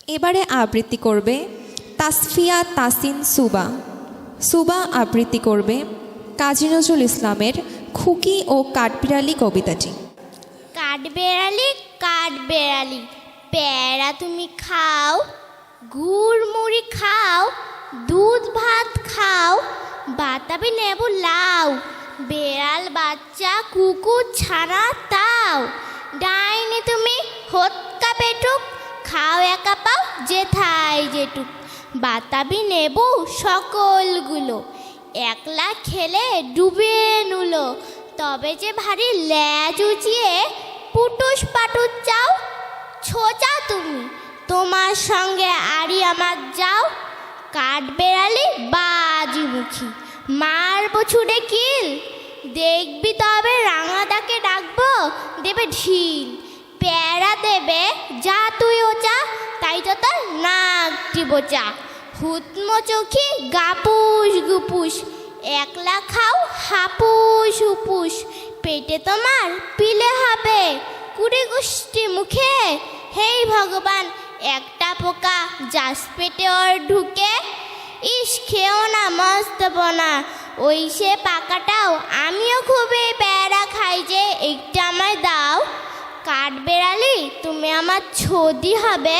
এবারে আবৃত্তি করবে তাসফিয়া তাসিন সুবা। সুবা আবৃত্তি করবে কাজী নজরুল ইসলামের খুকি ও কাঠবিড়ালি কবিতাটি। কাঠবেড়ালি কাঠবেড়ালি পেয়ারা তুমি খাও, গুড় মুড়ি খাও, দুধ ভাত খাও, বাতাবি নেবু লাউ, বেড়াল বাচ্চা কুকুর ছাড়া তাও, ডাইনি তুমি হত্যা পেটুক, খাও একা পাও যেথায় যেটুক, বাতাবি নেবু সকলগুলো, একলা খেলে ডুবে নুলো, তবে যে ভারী ল্যাজ উঁচিয়ে পুটুস পাটুস চাও, ছোচা তুমি তোমার সঙ্গে আড়ি আমার যাও, কাঠবেড়ালি বাজিমুখী মারবো ছুড়ে কিল, দেখবি তবে রাঙাদাকে ডাকবো দেবে ঢিল, প্যারা দেবে যা তুই ওচা, তাই তো তার নাকটি বোচা, হুতমো চোখি গাপুস গুপুস, একলা খাও হাপুস হুপুস, পেটে তোমার পিলে হবে কুড়ি গুষ্টি মুখে, হেই ভগবান একটা পোকা যাস পেটে ওর ঢুকে, ইস খেও না মস্ত বোনা ওই সে পাকাটাও, আমিও খুবই প্যারা খাই যে একটু আমায় দাও, কাঠবেড়ালি তুমি আমার ছদি হবে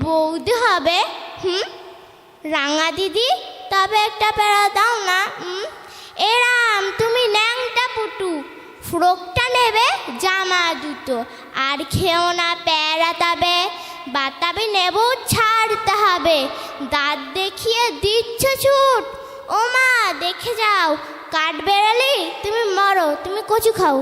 বৌদি হবে, রাঙা দিদি তবে একটা প্যারা দাও না, এরাম তুমি ন্যাংটা পুটু ফ্রকটা নেবে জামা দুটো, আর খেও না প্যারা তবে বাতাবি নেব ছাড়তে হবে, দাঁত দেখিয়ে দিচ্ছ ছুট, ও মা দেখে যাও, কাঠবেড়ালি তুমি মরো তুমি কচু খাও।